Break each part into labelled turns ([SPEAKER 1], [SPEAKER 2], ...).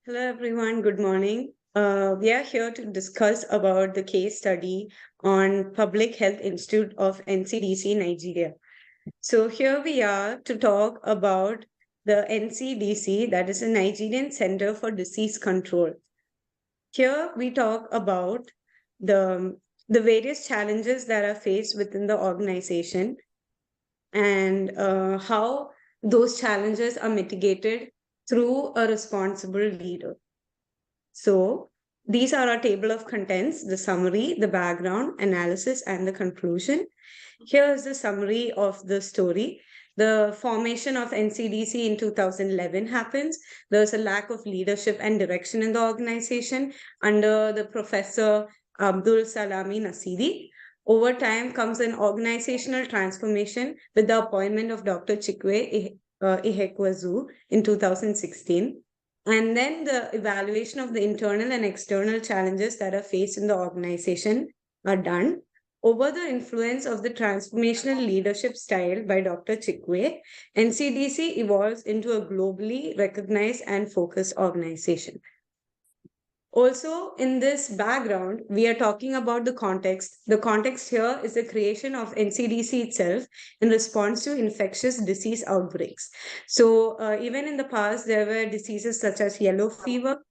[SPEAKER 1] Hello, everyone. Good morning. We are here to discuss about the case study on Public Health Institute of NCDC, Nigeria. So here we are to talk about the NCDC, that is the Nigerian Center for Disease Control. Here we talk about the, the various challenges that are faced within the organization and how those challenges are mitigated through a responsible leader. So these are our table of contents, the summary, the background, analysis, and the conclusion. Here is the summary of the story. The formation of NCDC in 2011 happens. There's a lack of leadership and direction in the organization under the Professor Abdul Salami Nasiri. Over time comes an organizational transformation with the appointment of Dr. Chikwe Ihekwezu in 2016. And then the evaluation of the internal and external challenges that are faced in the organization are done. Over the influence of the transformational leadership style by Dr. Chikwe, NCDC evolves into a globally recognized and focused organization. Also, in this background, we are talking about the context. The context here is the creation of NCDC itself in response to infectious disease outbreaks. So, even in the past, there were diseases such as yellow fever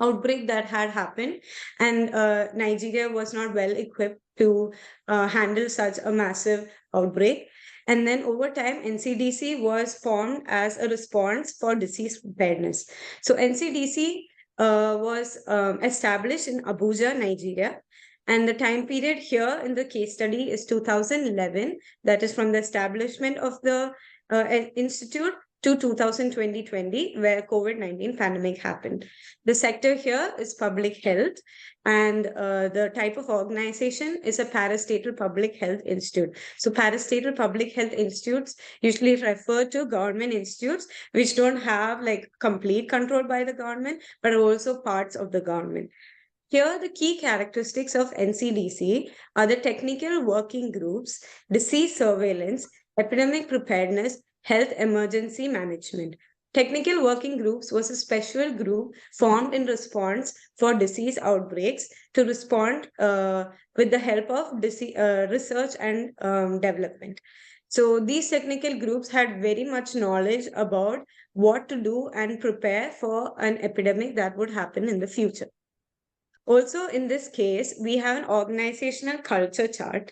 [SPEAKER 1] outbreak that had happened, and Nigeria was not well equipped to handle such a massive outbreak. And then over time, NCDC was formed as a response for disease preparedness. So NCDC was established in Abuja, Nigeria. And the time period here in the case study is 2011, that is from the establishment of the institute to 2020, where COVID-19 pandemic happened. The sector here is public health, and the type of organization is a parastatal public health institute. So parastatal public health institutes usually refer to government institutes which don't have like complete control by the government, but are also parts of the government. Here, the key characteristics of NCDC are the technical working groups, disease surveillance, epidemic preparedness, health emergency management. Technical working groups was a special group formed in response for disease outbreaks to respond with the help of research and development. So these technical groups had very much knowledge about what to do and prepare for an epidemic that would happen in the future. Also, in this case, we have an organizational culture chart.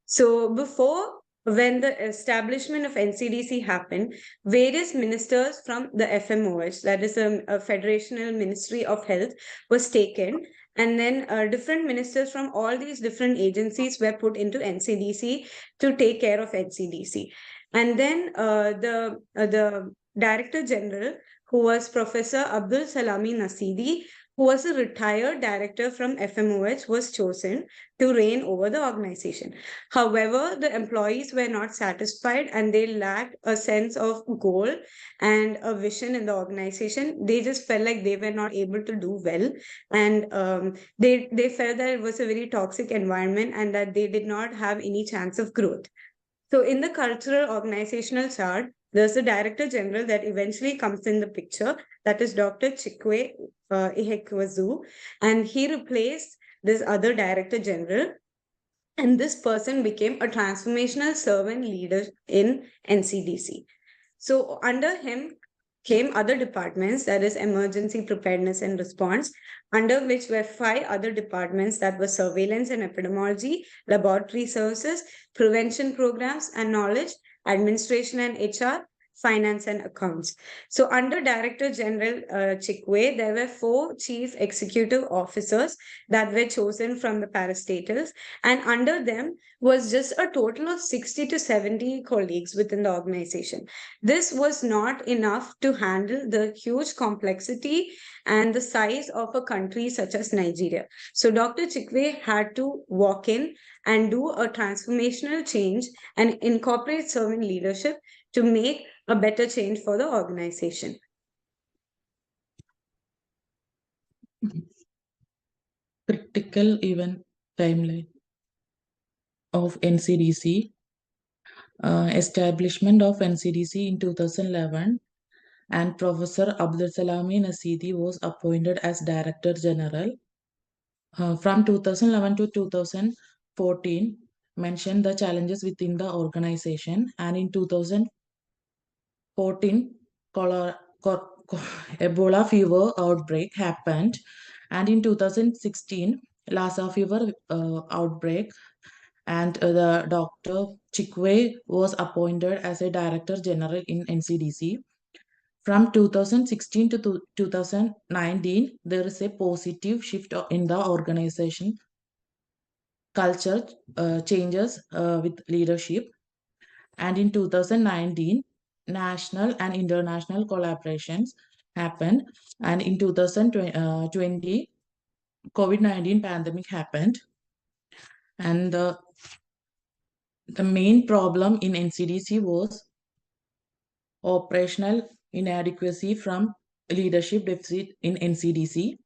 [SPEAKER 1] So, before when the establishment of NCDC happened, various ministers from the FMOH, that is a Federational Ministry of Health, was taken. And then different ministers from all these different agencies were put into NCDC to take care of NCDC. And then the Director General, who was Professor Abdul Salami Nasidi, who was a retired director from FMOH, was chosen to reign over the organization. However, the employees were not satisfied and they lacked a sense of goal and a vision in the organization. They just felt like they were not able to do well. And they felt that it was a very toxic environment and that they did not have any chance of growth. So, in the cultural organizational chart, there's a director general that eventually comes in the picture. That is Dr. Chikwe Ihekwezu. And he replaced this other director general. And this person became a transformational servant leader in NCDC. So, under him came other departments, that is emergency preparedness and response, under which were 5 other departments that were surveillance and epidemiology, laboratory services, prevention programs and knowledge, administration and HR, finance and accounts. So under Director General Chikwe, there were 4 chief executive officers that were chosen from the parastatals, and under them was just a total of 60 to 70 colleagues within the organization. This was not enough to handle the huge complexity and the size of a country such as Nigeria. So Dr. Chikwe had to walk in and do a transformational change and incorporate servant leadership to make a better change for the organization.
[SPEAKER 2] Critical event timeline of NCDC. Establishment of NCDC in 2011. and Professor Abdulsalami Nasidi was appointed as Director General. From 2011 to 2014, mentioned the challenges within the organization, and in 2014, Ebola fever outbreak happened, and in 2016, Lassa fever outbreak, and the Dr. Chikwe was appointed as a Director General in NCDC. From 2016 to 2019, there is a positive shift in the organization culture changes with leadership. And in 2019, national and international collaborations happened. And in 2020, COVID-19 pandemic happened. And the main problem in NCDC was operational inadequacy from leadership deficit in NCDC.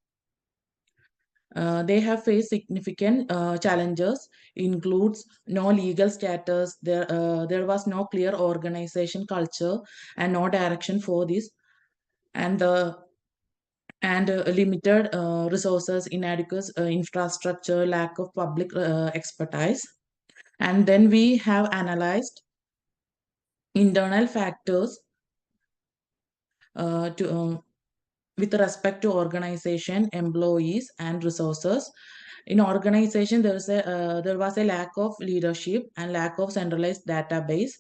[SPEAKER 2] They have faced significant challenges, includes no legal status, there was no clear organization culture and no direction for this, and the and limited resources, inadequate infrastructure, lack of public expertise. And then we have analyzed internal factors to with respect to organization, employees, and resources. In organization, there was a lack of leadership and lack of centralized database,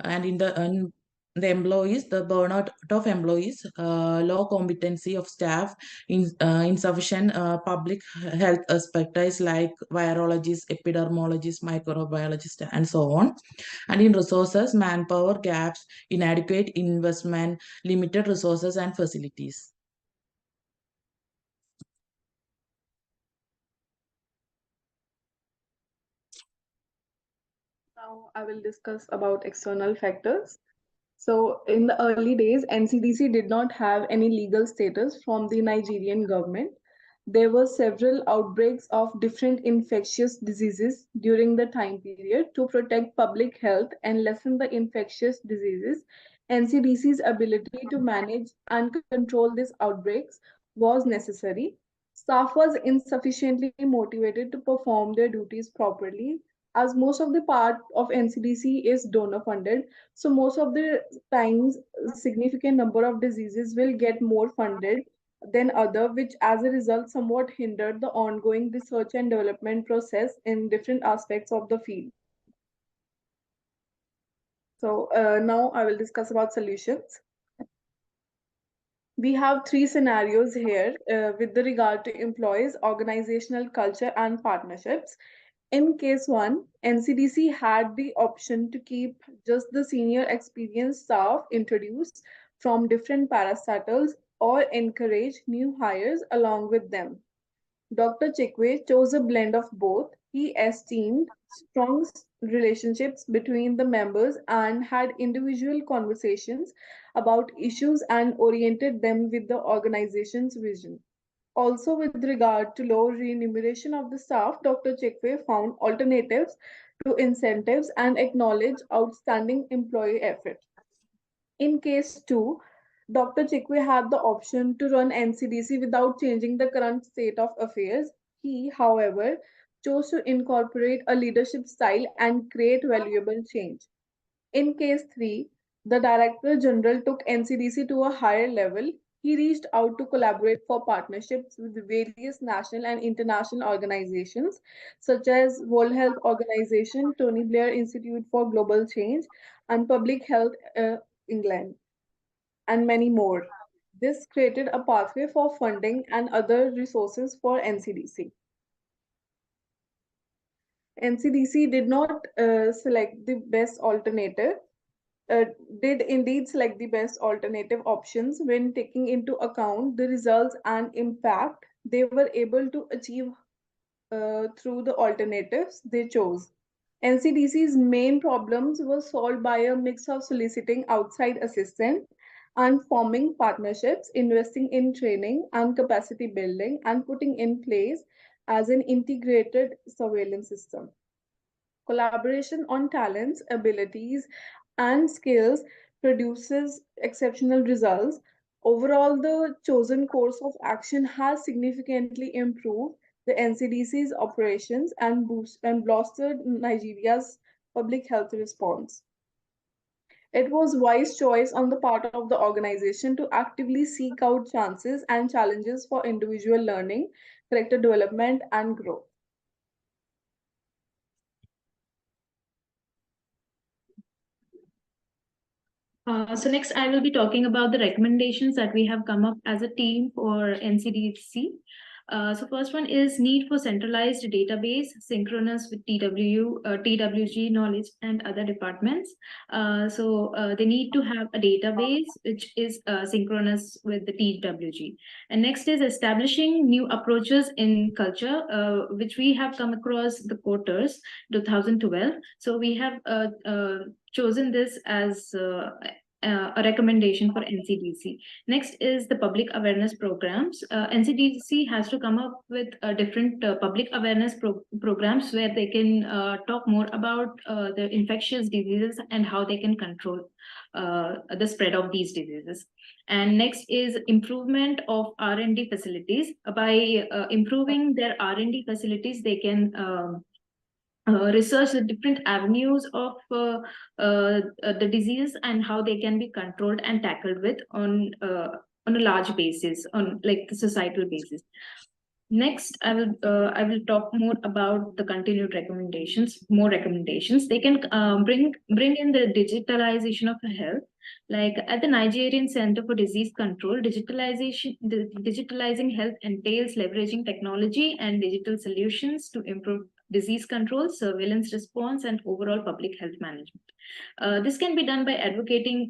[SPEAKER 2] and in the employees, the burnout of employees, low competency of staff, insufficient public health expertise like virologists, epidemiologists, microbiologists, and so on. And in resources, manpower gaps, inadequate investment, limited resources and facilities.
[SPEAKER 3] Now I will discuss about external factors. So in the early days, NCDC did not have any legal status from the Nigerian government. There were several outbreaks of different infectious diseases during the time period. To protect public health and lessen the infectious diseases, NCDC's ability to manage and control these outbreaks was necessary. Staff was insufficiently motivated to perform their duties properly, as most of the part of NCDC is donor funded. So most of the times, significant number of diseases will get more funded than other, which as a result somewhat hindered the ongoing research and development process in different aspects of the field. So now I will discuss about solutions. We have three scenarios here with the regard to employees, organizational culture, and partnerships. In case one, NCDC had the option to keep just the senior experienced staff introduced from different parastatals or encourage new hires along with them. Dr. Chikwe chose a blend of both. He esteemed strong relationships between the members and had individual conversations about issues and oriented them with the organization's vision. Also, with regard to low remuneration of the staff, Dr. Chekwe found alternatives to incentives and acknowledged outstanding employee effort. In case 2, Dr. Chekwe had the option to run NCDC without changing the current state of affairs. He, however, chose to incorporate a leadership style and create valuable change. In case 3, the Director General took NCDC to a higher level. He reached out to collaborate for partnerships with various national and international organizations such as World Health Organization, Tony Blair Institute for Global Change, and Public Health England, and many more. This created a pathway for funding and other resources for NCDC. NCDC did not select the best alternative, uh, did indeed select the best alternative options when taking into account the results and impact they were able to achieve through the alternatives they chose. NCDC's main problems were solved by a mix of soliciting outside assistance and forming partnerships, investing in training and capacity building, and putting in place as an integrated surveillance system. Collaboration on talents, abilities, and skills produces exceptional results. Overall, the chosen course of action has significantly improved the NCDC's operations and bolstered Nigeria's public health response. It was wise choice on the part of the organization to actively seek out chances and challenges for individual learning, character development, and growth.
[SPEAKER 4] So next, I will be talking about the recommendations that we have come up as a team for NCDC. So first one is need for centralized database synchronous with TWG knowledge and other departments. They need to have a database which is synchronous with the TWG. And next is establishing new approaches in culture, which we have come across the quarters 2012. So we have chosen this as a recommendation for NCDC. Next is the public awareness programs. NCDC has to come up with different public awareness programs where they can talk more about the infectious diseases and how they can control the spread of these diseases. And next is improvement of R&D facilities. By improving their R&D facilities, they can research the different avenues of the disease and how they can be controlled and tackled with on a large basis, on like the societal basis. Next, I will talk more about the continued recommendations. More recommendations. They can bring in the digitalization of health. Like at the Nigerian Center for Disease Control, digitalizing health entails leveraging technology and digital solutions to improve disease control, surveillance response, and overall public health management. This can be done by advocating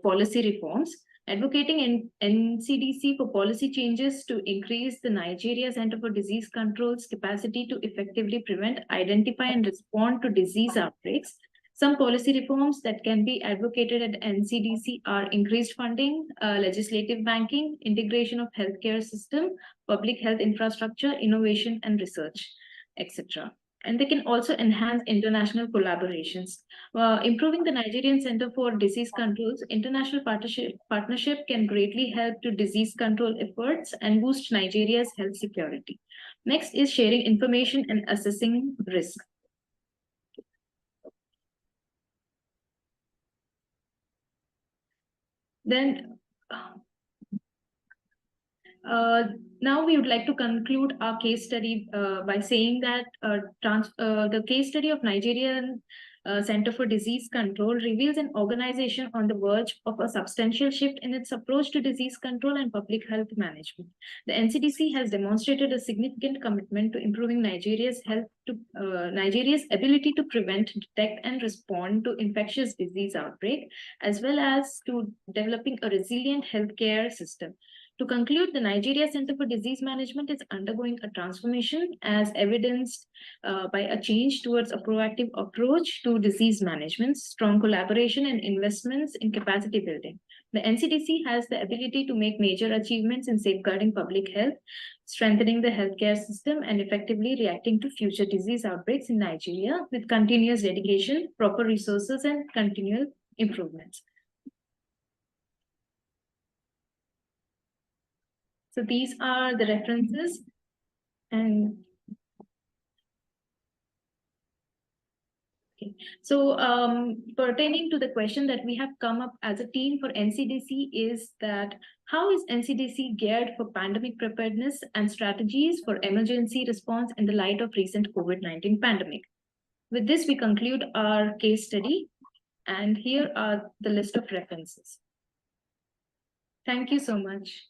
[SPEAKER 4] policy reforms, advocating in NCDC for policy changes to increase the Nigeria Center for Disease Control's capacity to effectively prevent, identify, and respond to disease outbreaks. Some policy reforms that can be advocated at NCDC are increased funding, legislative banking, integration of healthcare system, public health infrastructure, innovation and research, etc. And they can also enhance international collaborations. Improving the Nigerian Center for Disease Control's international partnership can greatly help to disease control efforts and boost Nigeria's health security. Next is sharing information and assessing risk. Then now we would like to conclude our case study by saying that the case study of Nigerian Center for Disease Control reveals an organization on the verge of a substantial shift in its approach to disease control and public health management. The NCDC has demonstrated a significant commitment to improving Nigeria's ability to prevent, detect, and respond to infectious disease outbreak, as well as to developing a resilient healthcare system. To conclude, the Nigeria Center for Disease Management is undergoing a transformation as evidenced by a change towards a proactive approach to disease management, strong collaboration and investments in capacity building. The NCDC has the ability to make major achievements in safeguarding public health, strengthening the healthcare system, and effectively reacting to future disease outbreaks in Nigeria with continuous dedication, proper resources, and continual improvements. So these are the references. And okay. So pertaining to the question that we have come up as a team for NCDC is that how is NCDC geared for pandemic preparedness and strategies for emergency response in the light of recent COVID-19 pandemic? With this, we conclude our case study, and here are the list of references. Thank you so much.